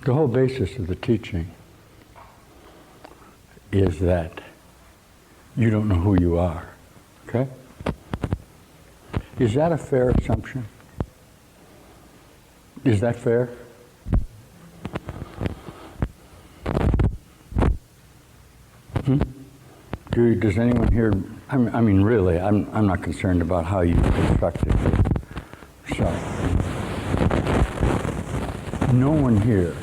The whole basis of the teaching is that you don't know who you are, okay? Is that a fair assumption? Is that fair? Does anyone here, I mean really, I'm not concerned about how you constructed yourself. No one here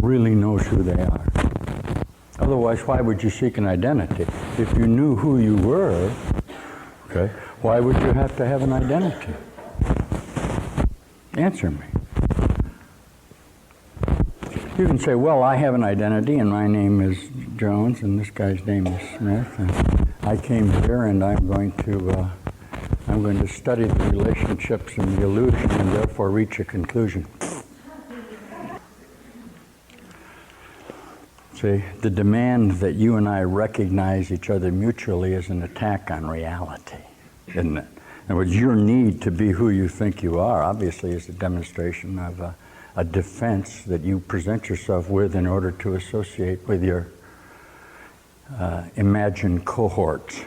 really knows who they are. Otherwise, why would you seek an identity? If you knew who you were, okay, why would you have to have an identity? Answer me. You can say, well, I have an identity and my name is Jones and this guy's name is Smith and I came here and I'm going to study the relationships and the illusion and therefore reach a conclusion. See, the demand that you and I recognize each other mutually is an attack on reality, isn't it? In other words, your need to be who you think you are obviously is a demonstration of a defense that you present yourself with in order to associate with your imagined cohorts.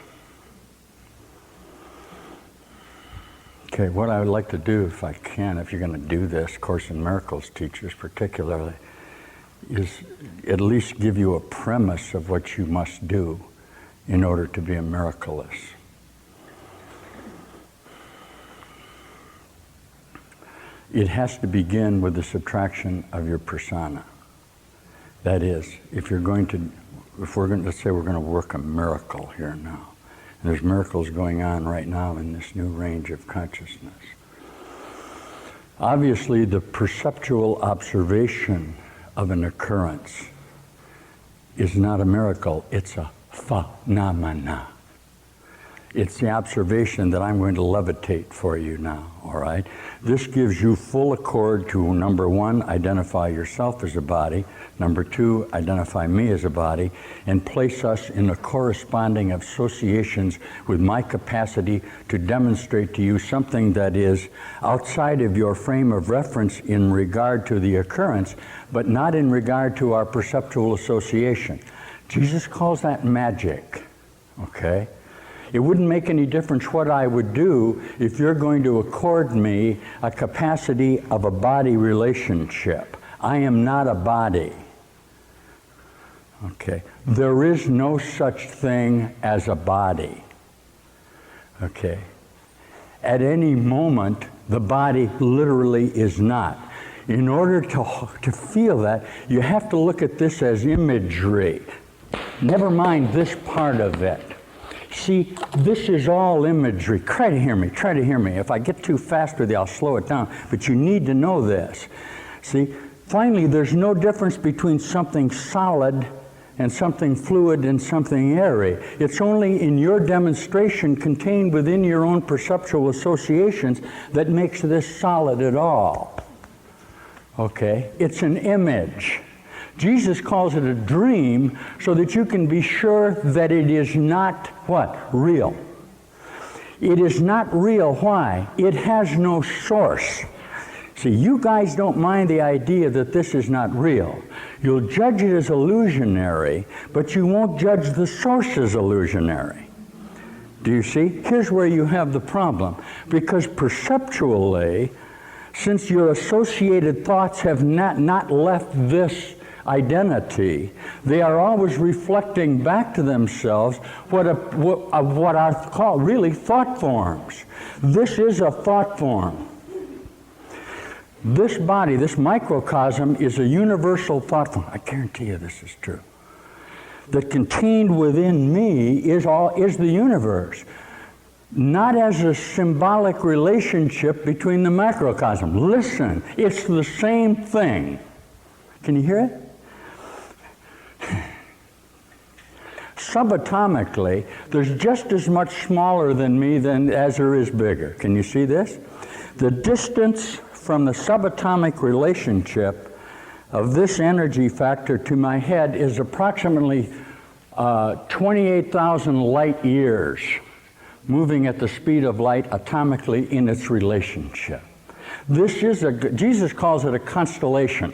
Okay, what I would like to do, if I can, if you're going to do this, Course in Miracles teachers particularly, is at least give you a premise of what you must do in order to be a miracleist. It has to begin with the subtraction of your persona. That is, if we're going to, let's say we're going to work a miracle here now. And there's miracles going on right now in this new range of consciousness. Obviously, the perceptual observation of an occurrence is not a miracle, it's a phenomena. It's the observation that I'm going to levitate for you now, all right? This gives you full accord to, number one, identify yourself as a body, number two, identify me as a body, and place us in a corresponding associations with my capacity to demonstrate to you something that is outside of your frame of reference in regard to the occurrence, but not in regard to our perceptual association. Jesus calls that magic, okay? It wouldn't make any difference what I would do if you're going to accord me a capacity of a body relationship. I am not a body. Okay. There is no such thing as a body. Okay. At any moment, the body literally is not. In order to feel that, you have to look at this as imagery. Never mind this part of it. See, this is all imagery. Try to hear me, try to hear me. If I get too fast with you, I'll slow it down. But you need to know this. See, finally, there's no difference between something solid and something fluid and something airy. It's only in your demonstration contained within your own perceptual associations that makes this solid at all. Okay? It's an image. Jesus calls it a dream so that you can be sure that it is not, what? Real. It is not real. Why? It has no source. See, you guys don't mind the idea that this is not real. You'll judge it as illusionary, but you won't judge the source as illusionary. Do you see? Here's where you have the problem. Because perceptually, since your associated thoughts have not left this identity, they are always reflecting back to themselves what are called really thought forms. This is a thought form. This body, this microcosm, is a universal thought form. I guarantee you this is true. That contained within me is the universe. Not as a symbolic relationship between the microcosm. Listen, it's the same thing. Can you hear it? Subatomically, there's just as much smaller than me as there is bigger. Can you see this? The distance from the subatomic relationship of this energy factor to my head is approximately 28,000 light years, moving at the speed of light atomically in its relationship. This is Jesus calls it a constellation.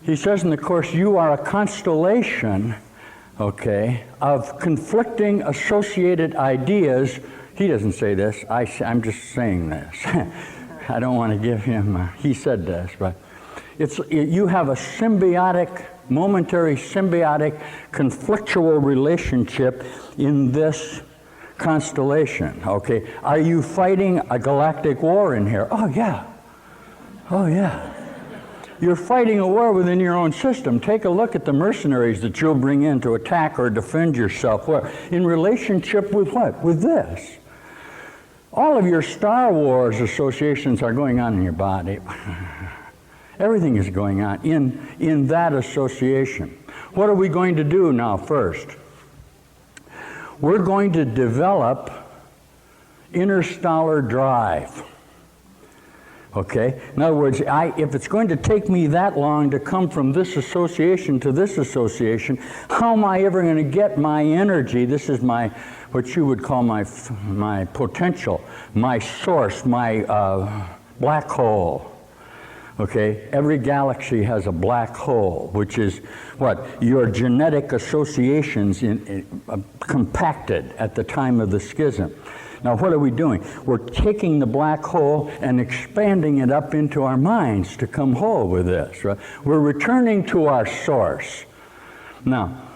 He says in the Course, you are a constellation, okay, of conflicting associated ideas. He doesn't say this. I'm just saying this. I don't want to give him, he said this, but you have a symbiotic, momentary symbiotic, conflictual relationship in this constellation, okay? Are you fighting a galactic war in here? Oh, yeah. Oh, yeah. You're fighting a war within your own system. Take a look at the mercenaries that you'll bring in to attack or defend yourself. Where? In relationship with what? With this. All of your Star Wars associations are going on in your body. Everything is going on in that association. What are we going to do now first? We're going to develop interstellar drive. Okay? In other words, if it's going to take me that long to come from this association to this association, how am I ever going to get my energy? This is my, what you would call my potential, my source, my black hole. Okay? Every galaxy has a black hole, which is what? Your genetic associations compacted at the time of the schism. Now, what are we doing? We're taking the black hole and expanding it up into our minds to come whole with this, right? We're returning to our source. Now,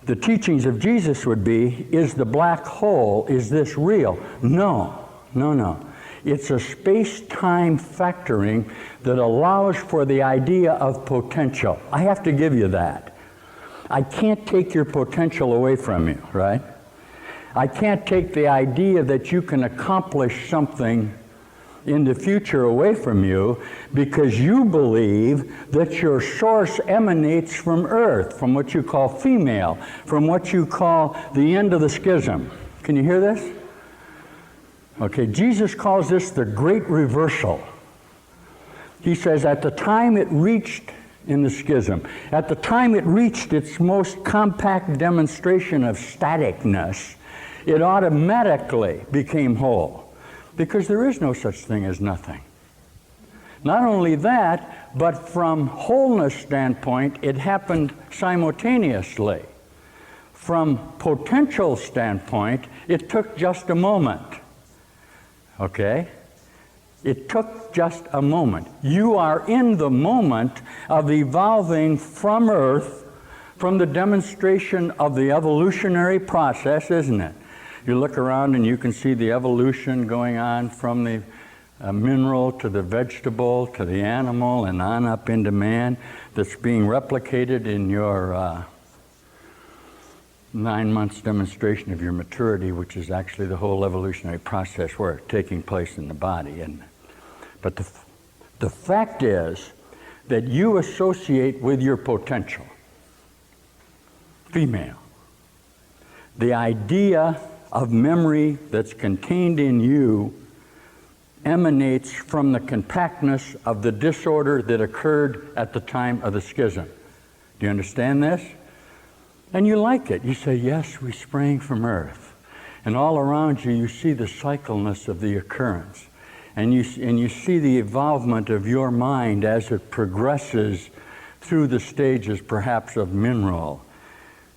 the teachings of Jesus would be, is the black hole, is this real? No, no, no. It's a space-time factoring that allows for the idea of potential. I have to give you that. I can't take your potential away from you, right? I can't take the idea that you can accomplish something in the future away from you because you believe that your source emanates from Earth, from what you call female, from what you call the end of the schism. Can you hear this? Okay, Jesus calls this the great reversal. He says at the time it reached in the schism, at the time it reached its most compact demonstration of staticness, it automatically became whole, because there is no such thing as nothing. Not only that, but from wholeness standpoint, it happened simultaneously. From potential standpoint, it took just a moment. Okay? It took just a moment. You are in the moment of evolving from Earth, from the demonstration of the evolutionary process, isn't it? You look around and you can see the evolution going on from the mineral to the vegetable to the animal and on up into man that's being replicated in your 9 months demonstration of your maturity, which is actually the whole evolutionary process where it's taking place in the body. But the fact is that you associate with your potential, female, the idea of memory that's contained in you emanates from the compactness of the disorder that occurred at the time of the schism. Do you understand this? And you like it. You say, yes, we sprang from Earth. And all around you, you see the cycleness of the occurrence. And you see the evolvement of your mind as it progresses through the stages, perhaps, of mineral,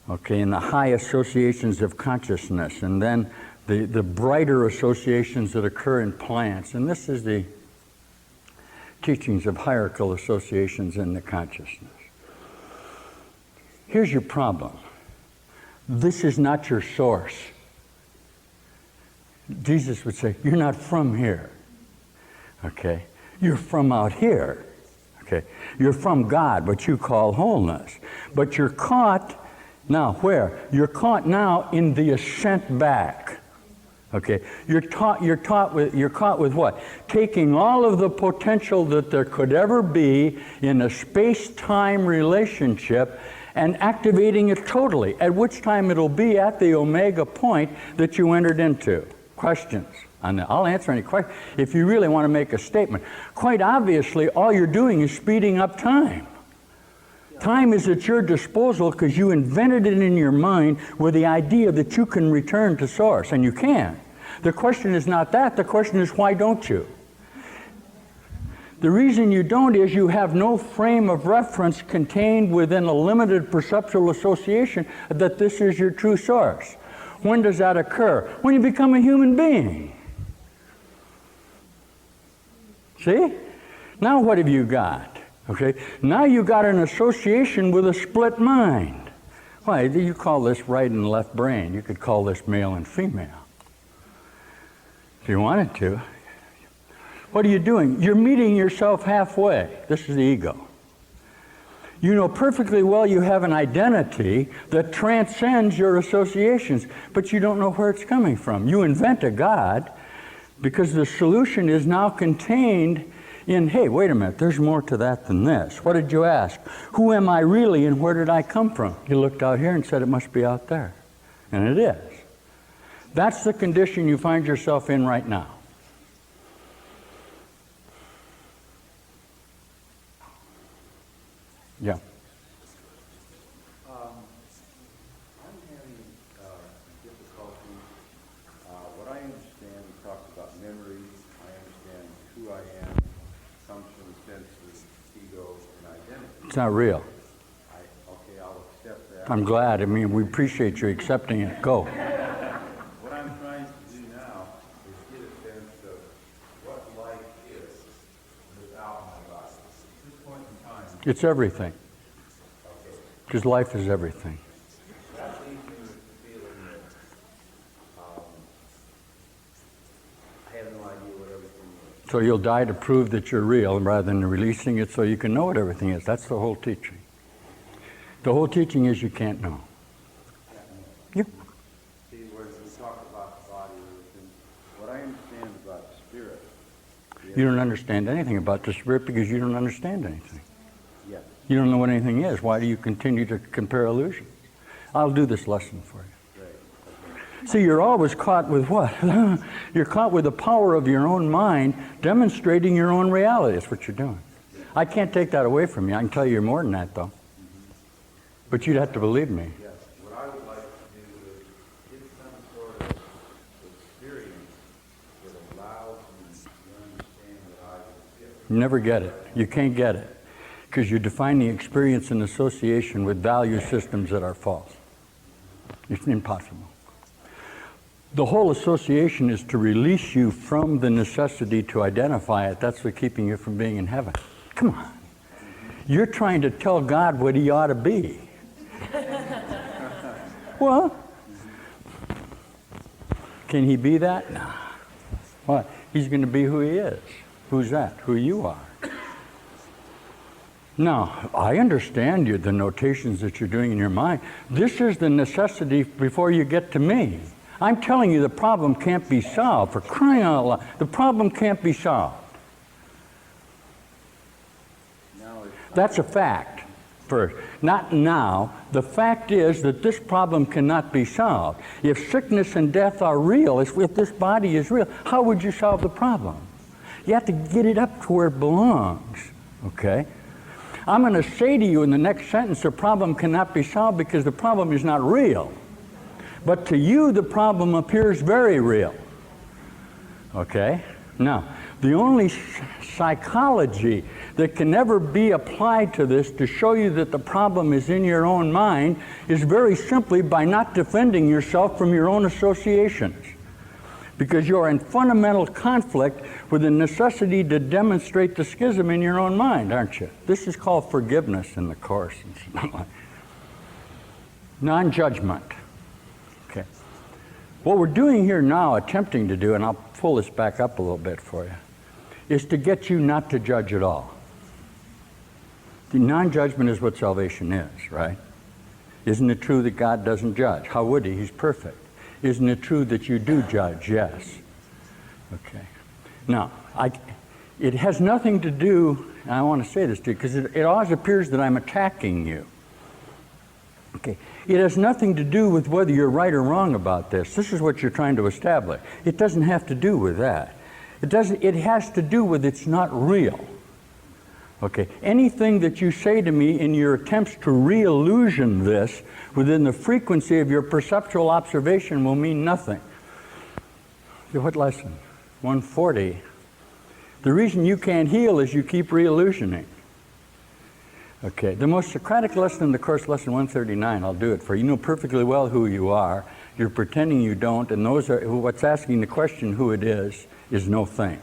okay, and the high associations of consciousness, and then the brighter associations that occur in plants. And this is the teachings of hierarchical associations in the consciousness. Here's your problem. This is not your source. Jesus would say, you're not from here. Okay? You're from out here. Okay? You're from God, what you call wholeness. But you're caught now where? You're caught now in the ascent back. Okay? You're caught with what? Taking all of the potential that there could ever be in a space-time relationship and activating it totally, at which time it'll be at the omega point that you entered into. Questions? I'll answer any question if you really want to make a statement. Quite obviously, all you're doing is speeding up time. Time is at your disposal because you invented it in your mind with the idea that you can return to source, and you can. The question is not that. The question is, why don't you? The reason you don't is you have no frame of reference contained within a limited perceptual association that this is your true source. When does that occur? When you become a human being. See? Now what have you got? Okay? Now you got an association with a split mind. Why? You call this right and left brain. You could call this male and female. If you wanted to. What are you doing? You're meeting yourself halfway. This is the ego. You know perfectly well you have an identity that transcends your associations, but you don't know where it's coming from. You invent a God because the solution is now contained in, hey, wait a minute, there's more to that than this. What did you ask? Who am I really and where did I come from? You looked out here and said it must be out there. And it is. That's the condition you find yourself in right now. Yeah. I'm having difficulty. What I understand, we talked about memories. I understand who I am comes from the sense of ego and identity. It's not real. Okay, I'll accept that. I'm glad. I mean, we appreciate you accepting it. Go. What I'm trying to do now is get a sense of what life is without my body. At this point in time, It's everything. Because life is everything. that leaves me with the feeling that I have no idea what everything is. So you'll die to prove that you're real rather than releasing it so you can know what everything is. That's the whole teaching. The whole teaching is you can't know. Yeah. See, whereas we talk about the body and everything, what I understand about the spirit. You don't understand anything about the spirit because you don't understand anything. Yes. You don't know what anything is. Why do you continue to compare illusions? I'll do this lesson for you. Right. Okay. See, you're always caught with what? You're caught with the power of your own mind demonstrating your own reality. That's what you're doing. I can't take that away from you. I can tell you you're more than that, though. But you'd have to believe me. Yes. What I would like to do is get some sort of experience that allows me to understand that I exist. You never get it. You can't get it. Because you're defining experience in association with value systems that are false. It's impossible. The whole association is to release you from the necessity to identify it. That's what's keeping you from being in heaven. Come on. You're trying to tell God what he ought to be. Well, can he be that? No. What? He's going to be who he is. Who's that? Who you are. Now, I understand you, the notations that you're doing in your mind. This is the necessity before you get to me. I'm telling you the problem can't be solved. For crying out loud, the problem can't be solved. That's a fact, first. Not now. The fact is that this problem cannot be solved. If sickness and death are real, if this body is real, how would you solve the problem? You have to get it up to where it belongs, okay? I'm going to say to you in the next sentence, the problem cannot be solved because the problem is not real. But to you, the problem appears very real. Okay? Now, the only psychology that can ever be applied to this to show you that the problem is in your own mind is very simply by not defending yourself from your own associations. Because you're in fundamental conflict with the necessity to demonstrate the schism in your own mind, aren't you? This is called forgiveness in the Course. Non-judgment. Okay. What we're doing here now, attempting to do, and I'll pull this back up a little bit for you, is to get you not to judge at all. The non-judgment is what salvation is, right? Isn't it true that God doesn't judge? How would he? He's perfect. Isn't it true that you do judge? Yes. Okay. Now, it has nothing to do, and I want to say this to you, because it always appears that I'm attacking you. Okay. It has nothing to do with whether you're right or wrong about this. This is what you're trying to establish. It doesn't have to do with that. It has to do with it's not real. Okay. Anything that you say to me in your attempts to re-illusion this within the frequency of your perceptual observation will mean nothing. What lesson? 140. The reason you can't heal is you keep re-illusioning. Okay, the most Socratic lesson in the course, lesson 139, I'll do it for you. You know perfectly well who you are. You're pretending you don't, and those are what's asking the question who it is no thing.